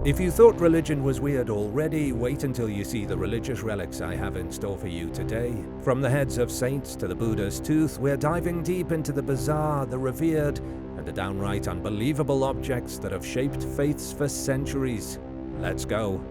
If you thought religion was weird already, wait until you see the religious relics I have in store for you today. From the heads of saints to the Buddha's tooth, we're diving deep into the bizarre, the revered, and the downright unbelievable objects that have shaped faiths for centuries. Let's go.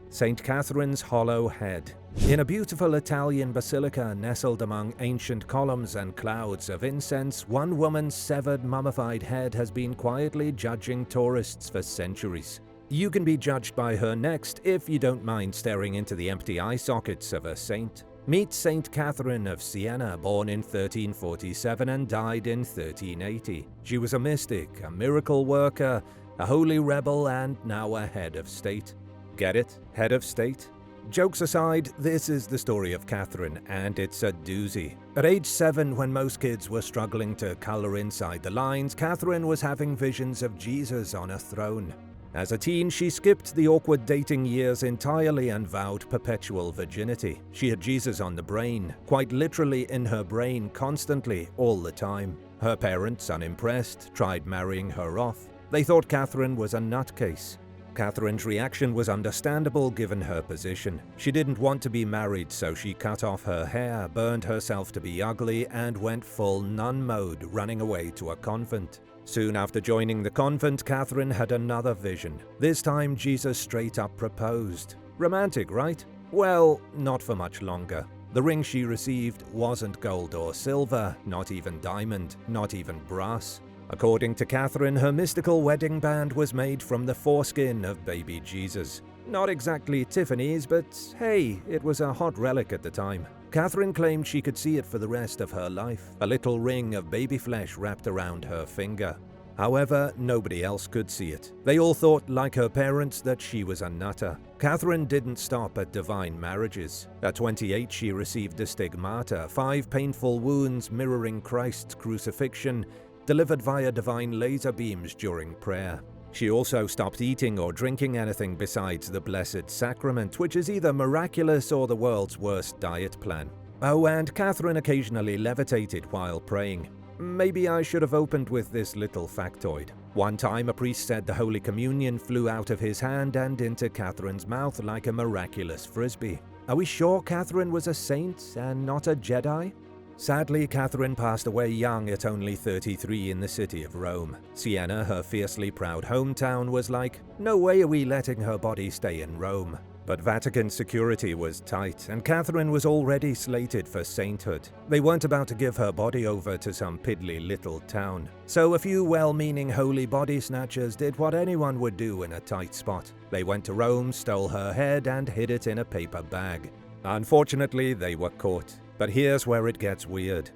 St. Catherine's hollow head. In a beautiful Italian basilica nestled among ancient columns and clouds of incense, one woman's severed mummified head has been quietly judging tourists for centuries. You can be judged by her next if you don't mind staring into the empty eye sockets of a saint. Meet Saint Catherine of Siena, born in 1347 and died in 1380. She was a mystic, a miracle worker, a holy rebel, and now a head of state. Get it? Head of state? Jokes aside, this is the story of Catherine, and it's a doozy. At age 7, when most kids were struggling to color inside the lines, Catherine was having visions of Jesus on a throne. As a teen, she skipped the awkward dating years entirely and vowed perpetual virginity. She had Jesus on the brain, quite literally in her brain, constantly, all the time. Her parents, unimpressed, tried marrying her off. They thought Catherine was a nutcase. Catherine's reaction was understandable given her position. She didn't want to be married, so she cut off her hair, burned herself to be ugly, and went full nun mode, running away to a convent. Soon after joining the convent, Catherine had another vision. This time, Jesus straight up proposed. Romantic, right? Well, not for much longer. The ring she received wasn't gold or silver, not even diamond, not even brass. According to Catherine, her mystical wedding band was made from the foreskin of baby Jesus. Not exactly Tiffany's, but hey, it was a hot relic at the time. Catherine claimed she could see it for the rest of her life, a little ring of baby flesh wrapped around her finger. However, nobody else could see it. They all thought, like her parents, that she was a nutter. Catherine didn't stop at divine marriages. At 28, she received the stigmata, 5 painful wounds mirroring Christ's crucifixion, delivered via divine laser beams during prayer. She also stopped eating or drinking anything besides the Blessed Sacrament, which is either miraculous or the world's worst diet plan. Oh, and Catherine occasionally levitated while praying. Maybe I should have opened with this little factoid. One time, a priest said the Holy Communion flew out of his hand and into Catherine's mouth like a miraculous frisbee. Are we sure Catherine was a saint and not a Jedi? Sadly, Catherine passed away young at only 33 in the city of Rome. Siena, her fiercely proud hometown, was like, no way are we letting her body stay in Rome. But Vatican security was tight, and Catherine was already slated for sainthood. They weren't about to give her body over to some piddly little town. So a few well-meaning holy body snatchers did what anyone would do in a tight spot. They went to Rome, stole her head, and hid it in a paper bag. Unfortunately, they were caught. But here's where it gets weird.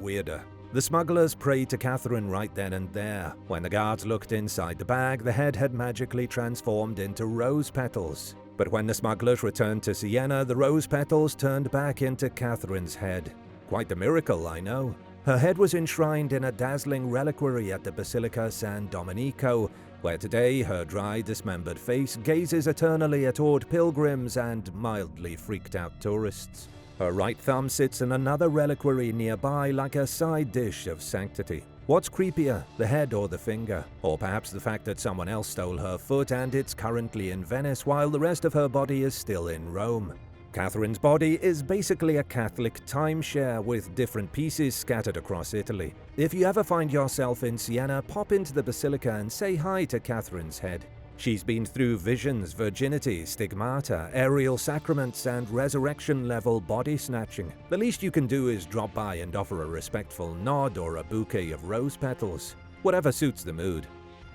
Weirder. The smugglers prayed to Catherine right then and there. When the guards looked inside the bag, the head had magically transformed into rose petals. But when the smugglers returned to Siena, the rose petals turned back into Catherine's head. Quite the miracle, I know. Her head was enshrined in a dazzling reliquary at the Basilica San Domenico, where today her dry, dismembered face gazes eternally at awed pilgrims and mildly freaked out tourists. Her right thumb sits in another reliquary nearby like a side dish of sanctity. What's creepier, the head or the finger? Or perhaps the fact that someone else stole her foot and it's currently in Venice while the rest of her body is still in Rome. Catherine's body is basically a Catholic timeshare with different pieces scattered across Italy. If you ever find yourself in Siena, pop into the basilica and say hi to Catherine's head. She's been through visions, virginity, stigmata, aerial sacraments, and resurrection-level body snatching. The least you can do is drop by and offer a respectful nod or a bouquet of rose petals. Whatever suits the mood.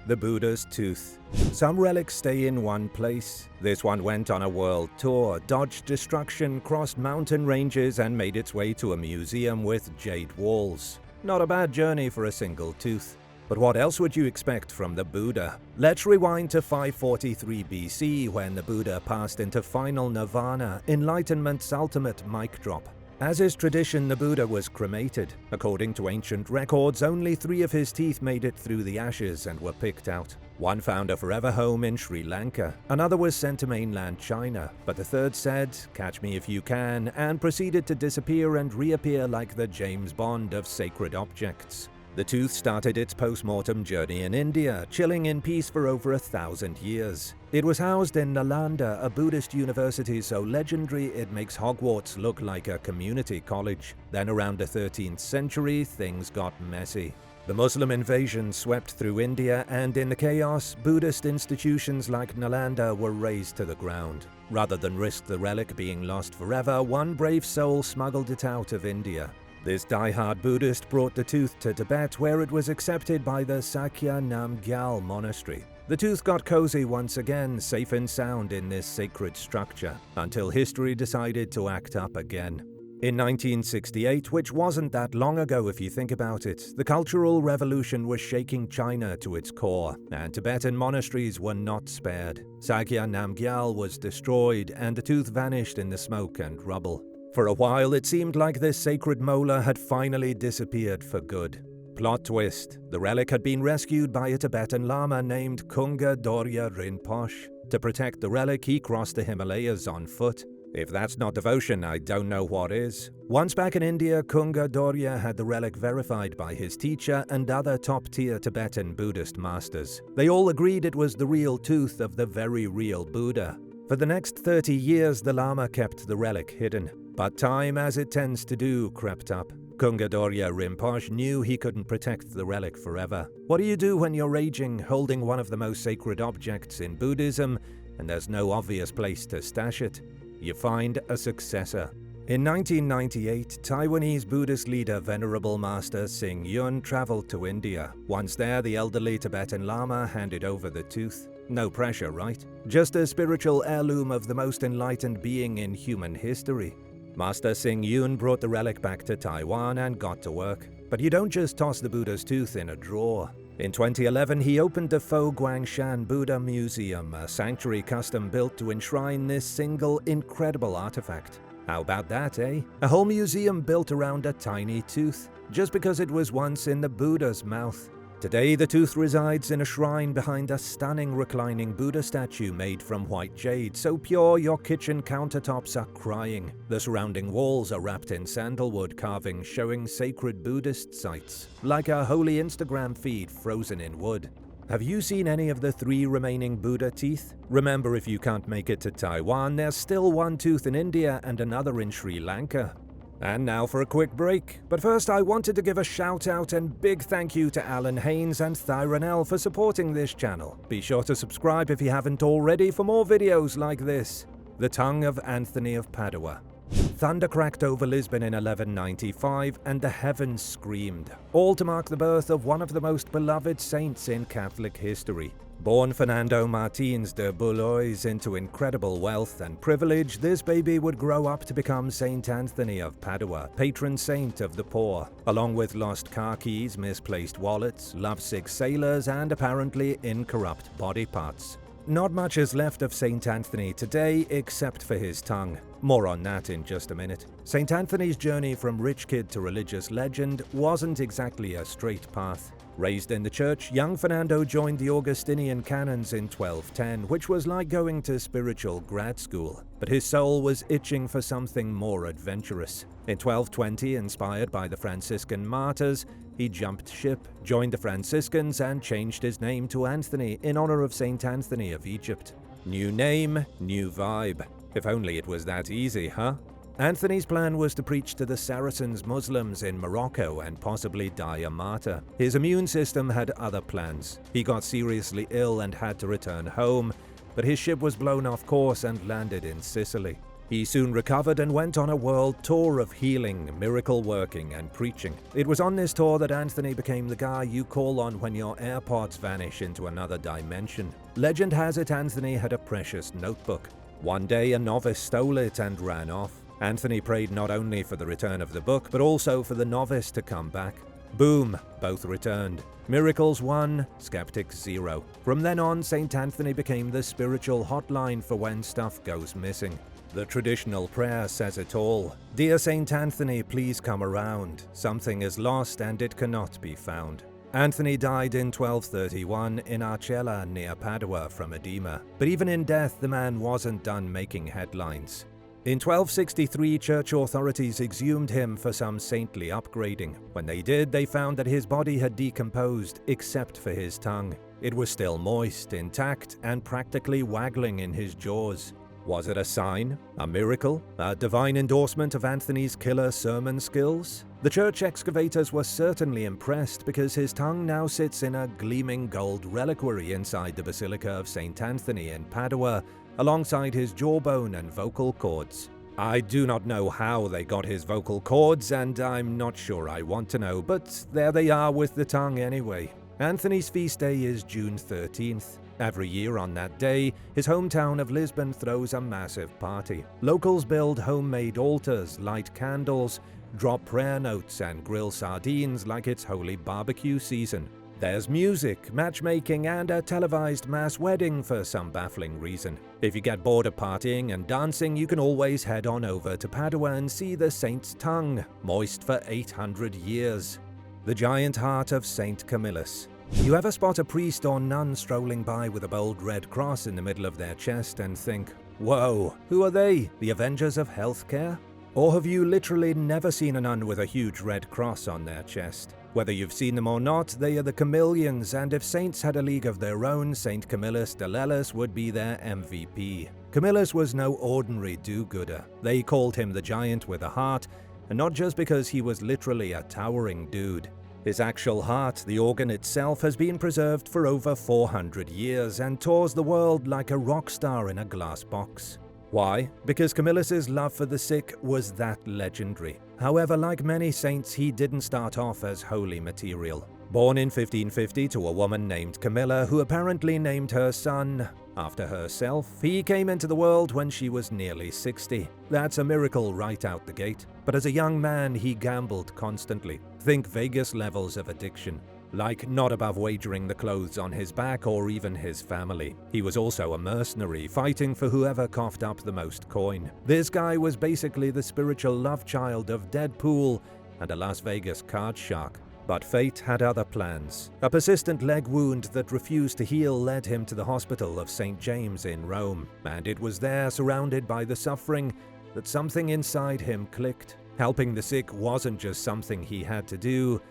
The Buddha's tooth. Some relics stay in one place. This one went on a world tour, dodged destruction, crossed mountain ranges, and made its way to a museum with jade walls. Not a bad journey for a single tooth. But what else would you expect from the Buddha? Let's rewind to 543 BC when the Buddha passed into final nirvana, enlightenment's ultimate mic drop. As is tradition, the Buddha was cremated. According to ancient records, only 3 of his teeth made it through the ashes and were picked out. One found a forever home in Sri Lanka, another was sent to mainland China, but the third said, "Catch me if you can," and proceeded to disappear and reappear like the James Bond of sacred objects. The tooth started its post-mortem journey in India, chilling in peace for over 1,000 years. It was housed in Nalanda, a Buddhist university so legendary it makes Hogwarts look like a community college. Then around the 13th century, things got messy. The Muslim invasion swept through India, and in the chaos, Buddhist institutions like Nalanda were razed to the ground. Rather than risk the relic being lost forever, one brave soul smuggled it out of India. This die-hard Buddhist brought the tooth to Tibet, where it was accepted by the Sakya Namgyal monastery. The tooth got cozy once again, safe and sound in this sacred structure, until history decided to act up again. In 1968, which wasn't that long ago if you think about it, the Cultural Revolution was shaking China to its core, and Tibetan monasteries were not spared. Sakya Namgyal was destroyed, and the tooth vanished in the smoke and rubble. For a while, it seemed like this sacred molar had finally disappeared for good. Plot twist: the relic had been rescued by a Tibetan Lama named Kunga Dorje Rinpoche. To protect the relic, he crossed the Himalayas on foot. If that's not devotion, I don't know what is. Once back in India, Kunga Dorje had the relic verified by his teacher and other top-tier Tibetan Buddhist masters. They all agreed it was the real tooth of the very real Buddha. For the next 30 years, the Lama kept the relic hidden. But time, as it tends to do, crept up. Kunga Dorje Rinpoche knew he couldn't protect the relic forever. What do you do when you're aging, holding one of the most sacred objects in Buddhism, and there's no obvious place to stash it? You find a successor. In 1998, Taiwanese Buddhist leader Venerable Master Xing Yun traveled to India. Once there, the elderly Tibetan Lama handed over the tooth. No pressure, right? Just a spiritual heirloom of the most enlightened being in human history. Master Xing Yun brought the relic back to Taiwan and got to work. But you don't just toss the Buddha's tooth in a drawer. In 2011, he opened the Fo Guangshan Buddha Museum, a sanctuary custom-built to enshrine this single incredible artifact. How about that, eh? A whole museum built around a tiny tooth, just because it was once in the Buddha's mouth. Today, the tooth resides in a shrine behind a stunning reclining Buddha statue made from white jade, so pure your kitchen countertops are crying. The surrounding walls are wrapped in sandalwood carvings showing sacred Buddhist sites, like a holy Instagram feed frozen in wood. Have you seen any of the 3 remaining Buddha teeth? Remember, if you can't make it to Taiwan, there's still one tooth in India and another in Sri Lanka. And now for a quick break. But first, I wanted to give a shout out and big thank you to Alan Haynes and Thyronell for supporting this channel. Be sure to subscribe if you haven't already for more videos like this. The Tongue of Anthony of Padua. Thunder cracked over Lisbon in 1195 and the heavens screamed, all to mark the birth of one of the most beloved saints in Catholic history. Born Fernando Martins de Boulois into incredible wealth and privilege, this baby would grow up to become Saint Anthony of Padua, patron saint of the poor, along with lost car keys, misplaced wallets, lovesick sailors, and apparently incorrupt body parts. Not much is left of Saint Anthony today except for his tongue. More on that in just a minute. Saint Anthony's journey from rich kid to religious legend wasn't exactly a straight path. Raised in the church, young Fernando joined the Augustinian canons in 1210, which was like going to spiritual grad school. But his soul was itching for something more adventurous. In 1220, inspired by the Franciscan martyrs, he jumped ship, joined the Franciscans, and changed his name to Anthony in honor of Saint Anthony of Egypt. New name, new vibe. If only it was that easy, huh? Anthony's plan was to preach to the Saracens Muslims in Morocco and possibly die a martyr. His immune system had other plans. He got seriously ill and had to return home, but his ship was blown off course and landed in Sicily. He soon recovered and went on a world tour of healing, miracle working, and preaching. It was on this tour that Anthony became the guy you call on when your AirPods vanish into another dimension. Legend has it Anthony had a precious notebook. One day a novice stole it and ran off. Anthony prayed not only for the return of the book, but also for the novice to come back. Boom, both returned. Miracles 1, skeptics 0. From then on, St. Anthony became the spiritual hotline for when stuff goes missing. The traditional prayer says it all. Dear St. Anthony, please come around. Something is lost and it cannot be found. Anthony died in 1231 in Arcella near Padua from edema. But even in death, the man wasn't done making headlines. In 1263, church authorities exhumed him for some saintly upgrading. When they did, they found that his body had decomposed, except for his tongue. It was still moist, intact, and practically waggling in his jaws. Was it a sign? A miracle? A divine endorsement of Anthony's killer sermon skills? The church excavators were certainly impressed because his tongue now sits in a gleaming gold reliquary inside the Basilica of St. Anthony in Padua, alongside his jawbone and vocal cords. I do not know how they got his vocal cords, and I'm not sure I want to know, but there they are with the tongue anyway. Anthony's feast day is June 13th. Every year on that day, his hometown of Lisbon throws a massive party. Locals build homemade altars, light candles, drop prayer notes, and grill sardines like it's holy barbecue season. There's music, matchmaking, and a televised mass wedding for some baffling reason. If you get bored of partying and dancing, you can always head on over to Padua and see the saint's tongue, moist for 800 years. The giant heart of Saint Camillus. You ever spot a priest or nun strolling by with a bold red cross in the middle of their chest and think, whoa, who are they, the Avengers of healthcare? Or have you literally never seen a nun with a huge red cross on their chest? Whether you've seen them or not, they are the Camillians, and if saints had a league of their own, Saint Camillus de Lellis would be their MVP. Camillus was no ordinary do-gooder. They called him the giant with a heart, and not just because he was literally a towering dude. His actual heart, the organ itself, has been preserved for over 400 years and tours the world like a rock star in a glass box. Why? Because Camillus's love for the sick was that legendary. However, like many saints, he didn't start off as holy material. Born in 1550 to a woman named Camilla, who apparently named her son after herself, he came into the world when she was nearly 60. That's a miracle right out the gate. But as a young man, he gambled constantly. Think Vegas levels of addiction. Like not above wagering the clothes on his back or even his family. He was also a mercenary, fighting for whoever coughed up the most coin. This guy was basically the spiritual love child of Deadpool and a Las Vegas card shark. But fate had other plans. A persistent leg wound that refused to heal led him to the hospital of St. James in Rome, and it was there, surrounded by the suffering, that something inside him clicked. Helping the sick wasn't just something he had to do,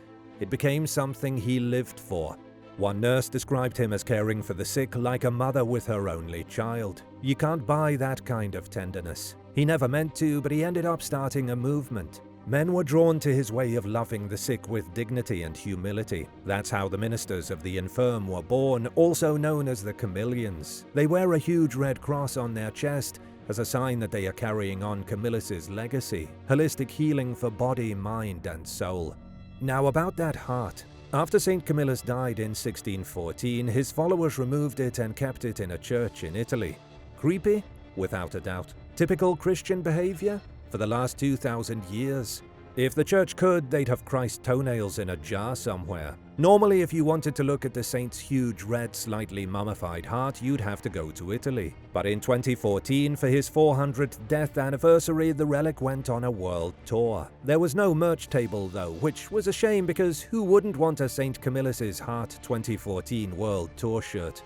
it became something he lived for. One nurse described him as caring for the sick like a mother with her only child. You can't buy that kind of tenderness. He never meant to, but he ended up starting a movement. Men were drawn to his way of loving the sick with dignity and humility. That's how the ministers of the infirm were born, also known as the Camillians. They wear a huge red cross on their chest as a sign that they are carrying on Camillus's legacy, holistic healing for body, mind, and soul. Now about that heart. After St. Camillus died in 1614, his followers removed it and kept it in a church in Italy. Creepy? Without a doubt. Typical Christian behavior? For the last 2,000 years. If the church could, they'd have Christ's toenails in a jar somewhere. Normally, if you wanted to look at the saint's huge red, slightly mummified heart, you'd have to go to Italy. But in 2014, for his 400th death anniversary, the relic went on a world tour. There was no merch table though, which was a shame because who wouldn't want a St. Camillus's Heart 2014 World Tour shirt?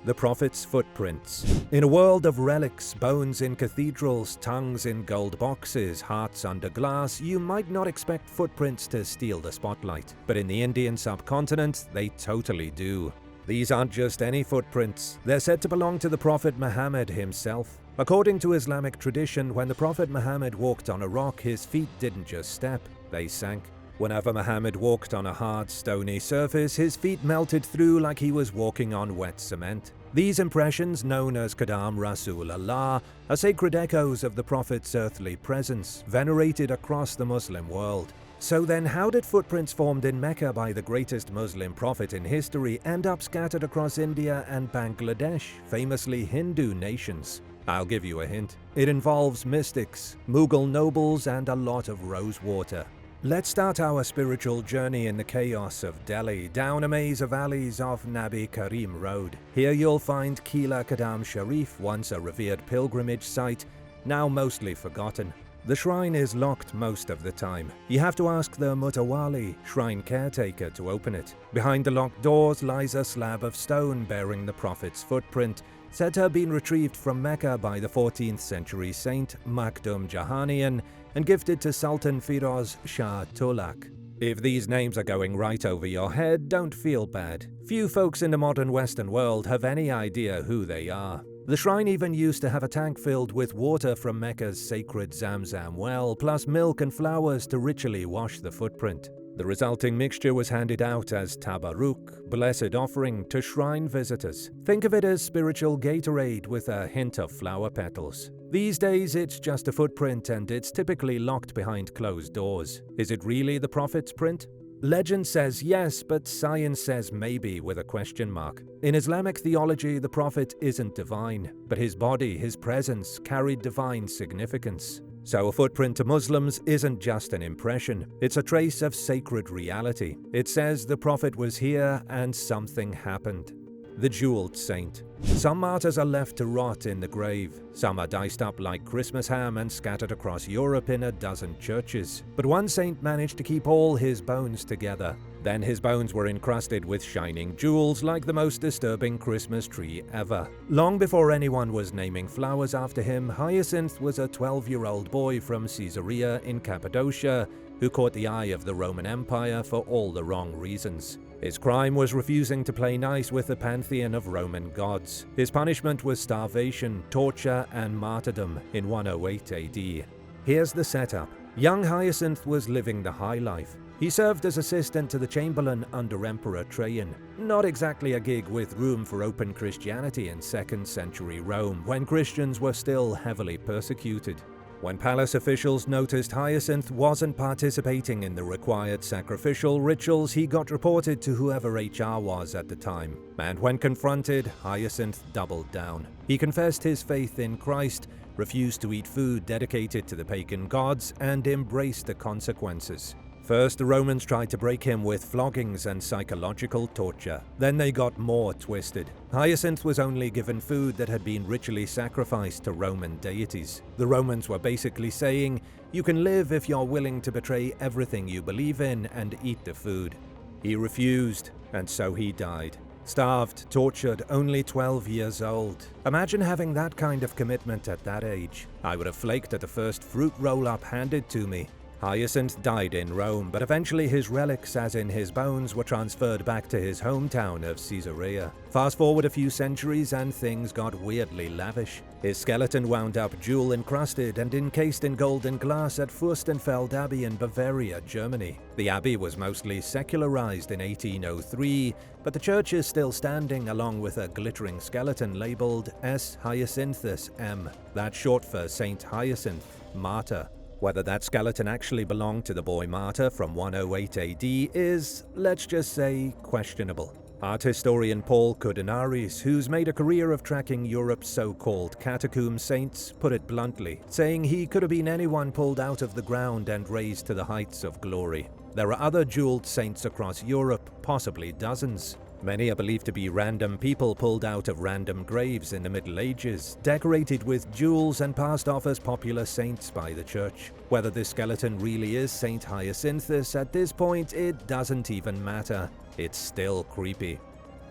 The Prophet's Footprints. In a world of relics, bones in cathedrals, tongues in gold boxes, hearts under glass, you might not expect footprints to steal the spotlight. But in the Indian subcontinent, they totally do. These aren't just any footprints. They're said to belong to the Prophet Muhammad himself. According to Islamic tradition, when the Prophet Muhammad walked on a rock, his feet didn't just step, they sank. Whenever Muhammad walked on a hard, stony surface, his feet melted through like he was walking on wet cement. These impressions, known as Qadam Rasul Allah, are sacred echoes of the Prophet's earthly presence, venerated across the Muslim world. So then how did footprints formed in Mecca by the greatest Muslim prophet in history end up scattered across India and Bangladesh, famously Hindu nations? I'll give you a hint. It involves mystics, Mughal nobles, and a lot of rose water. Let's start our spiritual journey in the chaos of Delhi, down a maze of alleys off Nabi Karim Road. Here you'll find Qila Qadam Sharif, once a revered pilgrimage site, now mostly forgotten. The shrine is locked most of the time. You have to ask the Mutawali, shrine caretaker, to open it. Behind the locked doors lies a slab of stone bearing the Prophet's footprint, said to have been retrieved from Mecca by the 14th century saint Makdum Jahanian and gifted to Sultan Firoz Shah Tughlaq. If these names are going right over your head, don't feel bad. Few folks in the modern Western world have any idea who they are. The shrine even used to have a tank filled with water from Mecca's sacred Zamzam well, plus milk and flowers to ritually wash the footprint. The resulting mixture was handed out as tabarruk, blessed offering, to shrine visitors. Think of it as spiritual Gatorade with a hint of flower petals. These days it's just a footprint and it's typically locked behind closed doors. Is it really the Prophet's print? Legend says yes, but science says maybe with a question mark. In Islamic theology, the Prophet isn't divine, but his body, his presence, carried divine significance. So a footprint to Muslims isn't just an impression, it's a trace of sacred reality. It says the Prophet was here and something happened. The Jeweled Saint. Some martyrs are left to rot in the grave. Some are diced up like Christmas ham and scattered across Europe in a dozen churches. But one saint managed to keep all his bones together. Then his bones were encrusted with shining jewels like the most disturbing Christmas tree ever. Long before anyone was naming flowers after him, Hyacinth was a 12-year-old boy from Caesarea in Cappadocia who caught the eye of the Roman Empire for all the wrong reasons. His crime was refusing to play nice with the pantheon of Roman gods. His punishment was starvation, torture, and martyrdom in 108 AD. Here's the setup. Young Hyacinth was living the high life. He served as assistant to the Chamberlain under Emperor Trajan. Not exactly a gig with room for open Christianity in 2nd century Rome, when Christians were still heavily persecuted. When palace officials noticed Hyacinth wasn't participating in the required sacrificial rituals, he got reported to whoever HR was at the time. And when confronted, Hyacinth doubled down. He confessed his faith in Christ, refused to eat food dedicated to the pagan gods, and embraced the consequences. First, the Romans tried to break him with floggings and psychological torture. Then they got more twisted. Hyacinth was only given food that had been ritually sacrificed to Roman deities. The Romans were basically saying, you can live if you're willing to betray everything you believe in and eat the food. He refused, and so he died. Starved, tortured, only 12 years old. Imagine having that kind of commitment at that age. I would have flaked at the first fruit roll-up handed to me. Hyacinth died in Rome, but eventually his relics, as in his bones, were transferred back to his hometown of Caesarea. Fast forward a few centuries and things got weirdly lavish. His skeleton wound up jewel-encrusted and encased in golden glass at Fürstenfeld Abbey in Bavaria, Germany. The abbey was mostly secularized in 1803, but the church is still standing along with a glittering skeleton labeled S. Hyacinthus M. That's short for Saint Hyacinth, Martyr. Whether that skeleton actually belonged to the boy martyr from 108 AD is, let's just say, questionable. Art historian Paul Kudinaris, who's made a career of tracking Europe's so-called catacomb saints, put it bluntly, saying he could have been anyone pulled out of the ground and raised to the heights of glory. There are other jeweled saints across Europe, possibly dozens. Many are believed to be random people pulled out of random graves in the Middle Ages, decorated with jewels and passed off as popular saints by the church. Whether this skeleton really is Saint Hyacinthus at this point, it doesn't even matter. It's still creepy.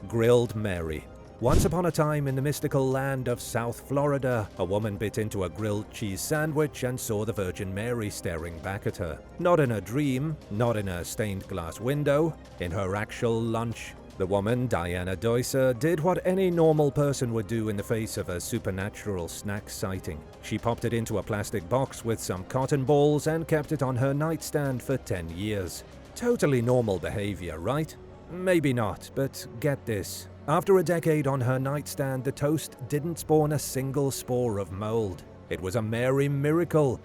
Grilled Mary. Once upon a time in the mystical land of South Florida, a woman bit into a grilled cheese sandwich and saw the Virgin Mary staring back at her. Not in a dream, not in a stained glass window, in her actual lunch. The woman, Diana Deuser, did what any normal person would do in the face of a supernatural snack sighting. She popped it into a plastic box with some cotton balls and kept it on her nightstand for 10 years. Totally normal behavior, right? Maybe not, but get this. After a decade on her nightstand, the toast didn't spawn a single spore of mold. It was a Mary miracle.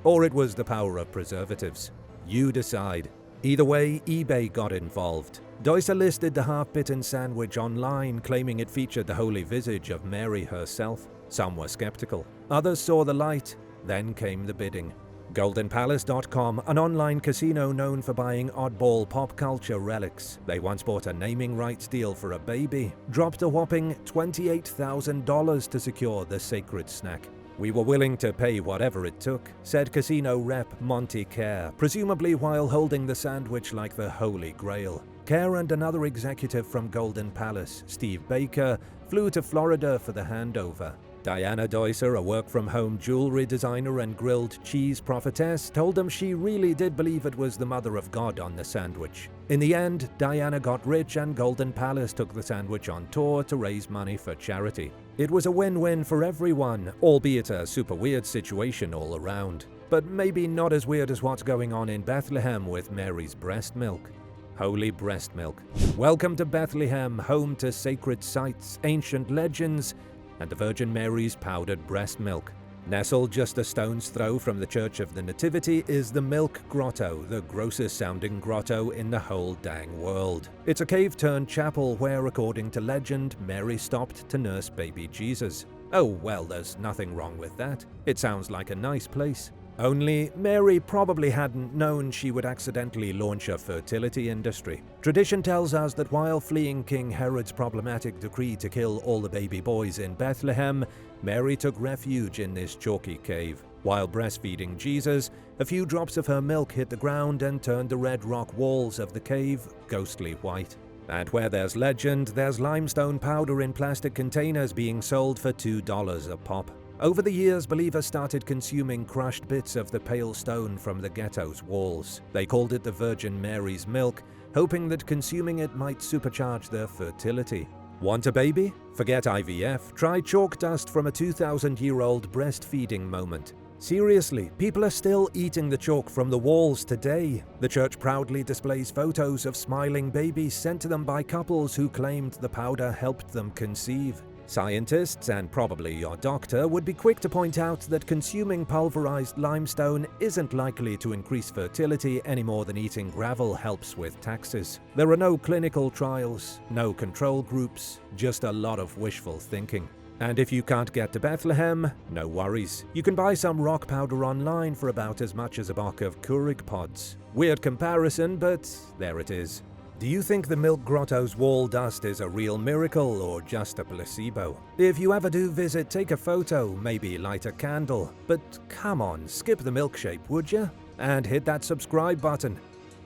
Or it was the power of preservatives. You decide. Either way, eBay got involved. Deuser listed the half-bitten sandwich online, claiming it featured the holy visage of Mary herself. Some were skeptical. Others saw the light. Then came the bidding. GoldenPalace.com, an online casino known for buying oddball pop culture relics. They once bought a naming rights deal for a baby, dropped a whopping $28,000 to secure the sacred snack. "We were willing to pay whatever it took," said casino rep Monty Kerr, presumably while holding the sandwich like the Holy Grail. Kerr and another executive from Golden Palace, Steve Baker, flew to Florida for the handover. Diana Deusser, a work-from-home jewelry designer and grilled cheese prophetess, told them she really did believe it was the Mother of God on the sandwich. In the end, Diana got rich and Golden Palace took the sandwich on tour to raise money for charity. It was a win-win for everyone, albeit a super weird situation all around. But maybe not as weird as what's going on in Bethlehem with Mary's breast milk. Holy breast milk. Welcome to Bethlehem, home to sacred sites, ancient legends, and the Virgin Mary's powdered breast milk. Nestled just a stone's throw from the Church of the Nativity is the Milk Grotto, the grossest sounding grotto in the whole dang world. It's a cave-turned chapel where, according to legend, Mary stopped to nurse baby Jesus. Oh well, there's nothing wrong with that. It sounds like a nice place. Only, Mary probably hadn't known she would accidentally launch a fertility industry. Tradition tells us that while fleeing King Herod's problematic decree to kill all the baby boys in Bethlehem, Mary took refuge in this chalky cave. While breastfeeding Jesus, a few drops of her milk hit the ground and turned the red rock walls of the cave ghostly white. And where there's legend, there's limestone powder in plastic containers being sold for $2 a pop. Over the years, believers started consuming crushed bits of the pale stone from the ghetto's walls. They called it the Virgin Mary's milk, hoping that consuming it might supercharge their fertility. Want a baby? Forget IVF. Try chalk dust from a 2,000-year-old breastfeeding moment. Seriously, people are still eating the chalk from the walls today. The church proudly displays photos of smiling babies sent to them by couples who claimed the powder helped them conceive. Scientists, and probably your doctor, would be quick to point out that consuming pulverized limestone isn't likely to increase fertility any more than eating gravel helps with taxes. There are no clinical trials, no control groups, just a lot of wishful thinking. And if you can't get to Bethlehem, no worries. You can buy some rock powder online for about as much as a box of Keurig pods. Weird comparison, but there it is. Do you think the Milk Grotto's wall dust is a real miracle or just a placebo? If you ever do visit, take a photo, maybe light a candle. But come on, skip the milkshake, would you? And hit that subscribe button.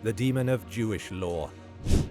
The Demon of Jewish Lore.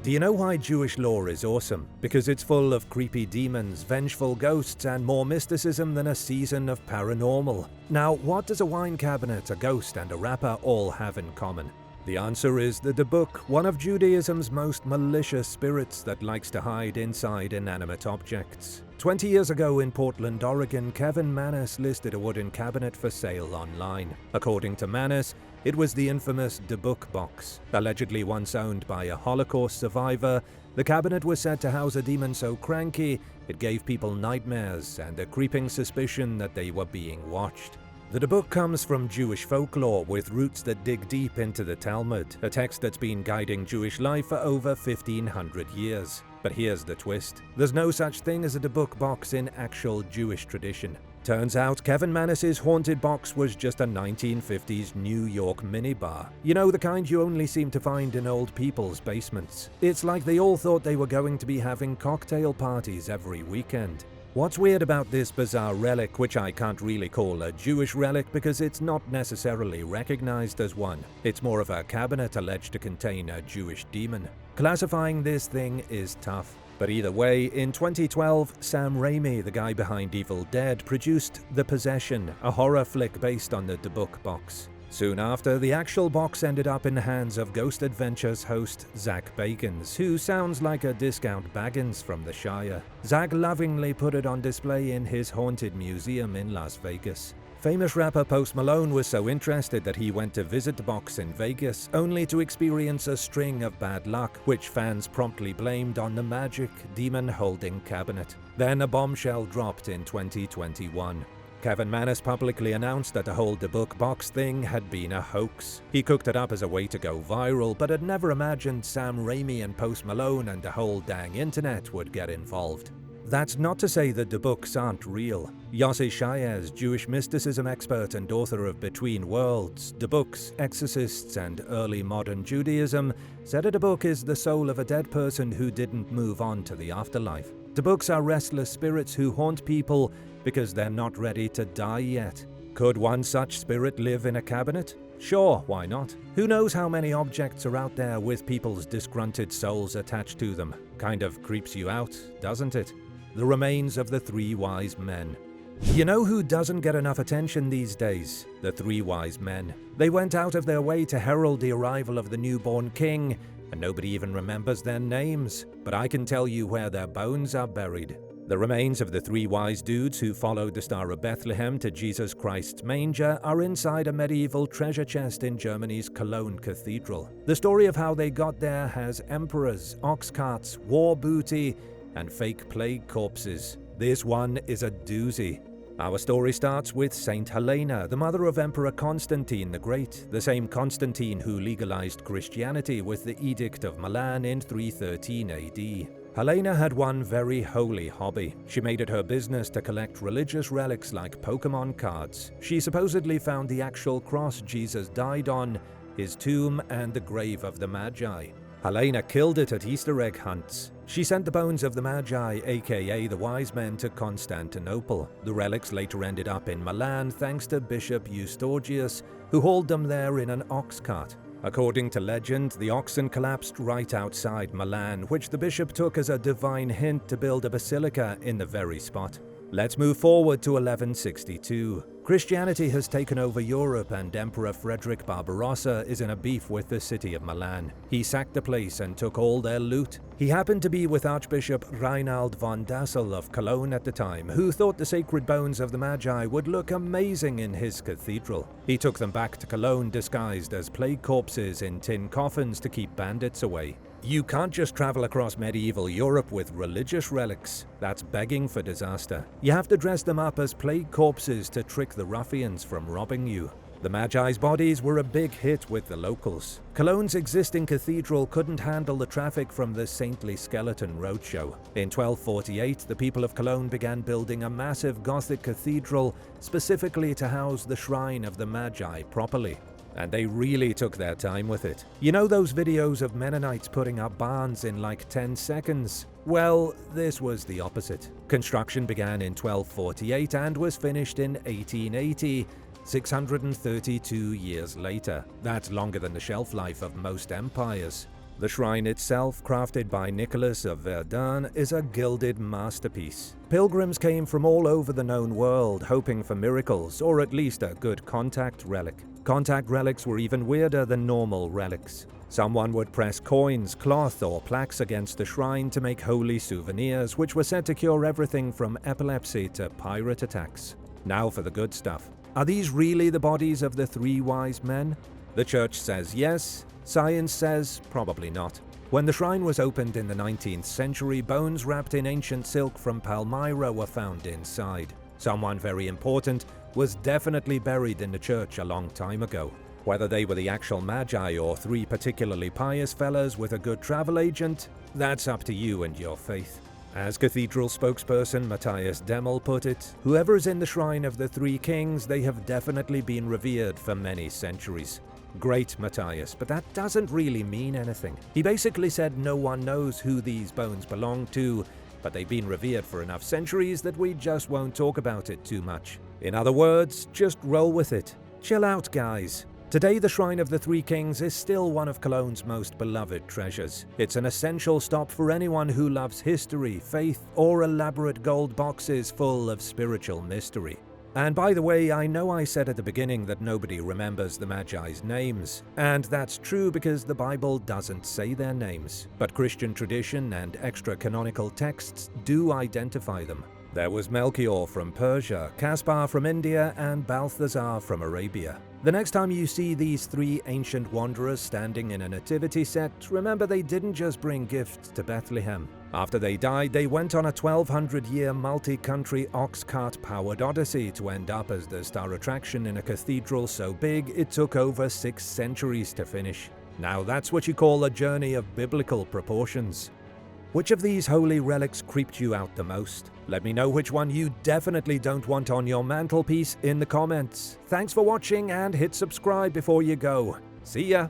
Do you know why Jewish lore is awesome? Because it's full of creepy demons, vengeful ghosts, and more mysticism than a season of paranormal. Now, what does a wine cabinet, a ghost, and a rapper all have in common? The answer is the book, one of Judaism's most malicious spirits that likes to hide inside inanimate objects. 20 years ago in Portland, Oregon, Kevin Mannis listed a wooden cabinet for sale online. According to Mannis, it was the infamous book box. Allegedly once owned by a Holocaust survivor, the cabinet was said to house a demon so cranky it gave people nightmares and a creeping suspicion that they were being watched. The book comes from Jewish folklore with roots that dig deep into the Talmud, a text that's been guiding Jewish life for over 1,500 years. But here's the twist. There's no such thing as a book box in actual Jewish tradition. Turns out Kevin Mannis's haunted box was just a 1950s New York minibar. You know, the kind you only seem to find in old people's basements. It's like they all thought they were going to be having cocktail parties every weekend. What's weird about this bizarre relic, which I can't really call a Jewish relic because it's not necessarily recognized as one. It's more of a cabinet alleged to contain a Jewish demon. Classifying this thing is tough. But either way, in 2012, Sam Raimi, the guy behind Evil Dead, produced The Possession, a horror flick based on the book box. Soon after, the actual box ended up in the hands of Ghost Adventures host Zach Bagans, who sounds like a discount Baggins from the Shire. Zach lovingly put it on display in his haunted museum in Las Vegas. Famous rapper Post Malone was so interested that he went to visit the box in Vegas, only to experience a string of bad luck, which fans promptly blamed on the magic demon-holding cabinet. Then a bombshell dropped in 2021. Kevin Mannis publicly announced that the whole book box thing had been a hoax. He cooked it up as a way to go viral, but had never imagined Sam Raimi and Post Malone and the whole dang internet would get involved. That's not to say that the books aren't real. Yossi Shayez, Jewish mysticism expert and author of Between Worlds, The Books, Exorcists, and Early Modern Judaism, said that a book is the soul of a dead person who didn't move on to the afterlife. The books are restless spirits who haunt people because they're not ready to die yet. Could one such spirit live in a cabinet? Sure, why not? Who knows how many objects are out there with people's disgruntled souls attached to them? Kind of creeps you out, doesn't it? The remains of the three wise men. You know who doesn't get enough attention these days? The three wise men. They went out of their way to herald the arrival of the newborn king, and nobody even remembers their names. But I can tell you where their bones are buried. The remains of the three wise dudes who followed the Star of Bethlehem to Jesus Christ's manger are inside a medieval treasure chest in Germany's Cologne Cathedral. The story of how they got there has emperors, ox carts, war booty, and fake plague corpses. This one is a doozy. Our story starts with Saint Helena, the mother of Emperor Constantine the Great, the same Constantine who legalized Christianity with the Edict of Milan in 313 AD. Helena had one very holy hobby. She made it her business to collect religious relics like Pokemon cards. She supposedly found the actual cross Jesus died on, his tomb, and the grave of the Magi. Helena killed it at Easter egg hunts. She sent the bones of the Magi, aka the Wise Men, to Constantinople. The relics later ended up in Milan thanks to Bishop Eustorgius, who hauled them there in an ox cart. According to legend, the oxen collapsed right outside Milan, which the bishop took as a divine hint to build a basilica in the very spot. Let's move forward to 1162. Christianity has taken over Europe and Emperor Frederick Barbarossa is in a beef with the city of Milan. He sacked the place and took all their loot. He happened to be with Archbishop Reinald von Dassel of Cologne at the time, who thought the sacred bones of the Magi would look amazing in his cathedral. He took them back to Cologne disguised as plague corpses in tin coffins to keep bandits away. You can't just travel across medieval Europe with religious relics. That's begging for disaster. You have to dress them up as plague corpses to trick the ruffians from robbing you. The Magi's bodies were a big hit with the locals. Cologne's existing cathedral couldn't handle the traffic from the Saintly Skeleton Roadshow. In 1248, the people of Cologne began building a massive Gothic cathedral specifically to house the shrine of the Magi properly. And they really took their time with it. You know those videos of Mennonites putting up barns in like 10 seconds? Well, this was the opposite. Construction began in 1248 and was finished in 1880, 632 years later. That's longer than the shelf life of most empires. The shrine itself, crafted by Nicholas of Verdun, is a gilded masterpiece. Pilgrims came from all over the known world hoping for miracles, or at least a good contact relic. Contact relics were even weirder than normal relics. Someone would press coins, cloth, or plaques against the shrine to make holy souvenirs, which were said to cure everything from epilepsy to pirate attacks. Now for the good stuff. Are these really the bodies of the three wise men? The church says yes. Science says probably not. When the shrine was opened in the 19th century, bones wrapped in ancient silk from Palmyra were found inside. Someone very important was definitely buried in the church a long time ago. Whether they were the actual Magi or three particularly pious fellas with a good travel agent, that's up to you and your faith. As cathedral spokesperson Matthias Demmel put it, whoever is in the shrine of the three kings, they have definitely been revered for many centuries. Great, Matthias, but that doesn't really mean anything. He basically said no one knows who these bones belong to, but they've been revered for enough centuries that we just won't talk about it too much. In other words, just roll with it. Chill out, guys. Today, the Shrine of the Three Kings is still one of Cologne's most beloved treasures. It's an essential stop for anyone who loves history, faith, or elaborate gold boxes full of spiritual mystery. And by the way, I know I said at the beginning that nobody remembers the Magi's names, and that's true because the Bible doesn't say their names, but Christian tradition and extra-canonical texts do identify them. There was Melchior from Persia, Caspar from India, and Balthazar from Arabia. The next time you see these three ancient wanderers standing in a nativity set, remember they didn't just bring gifts to Bethlehem. After they died, they went on a 1,200-year multi-country ox cart-powered odyssey to end up as the star attraction in a cathedral so big it took over 6 centuries to finish. Now that's what you call a journey of biblical proportions. Which of these holy relics creeped you out the most? Let me know which one you definitely don't want on your mantelpiece in the comments. Thanks for watching and hit subscribe before you go. See ya!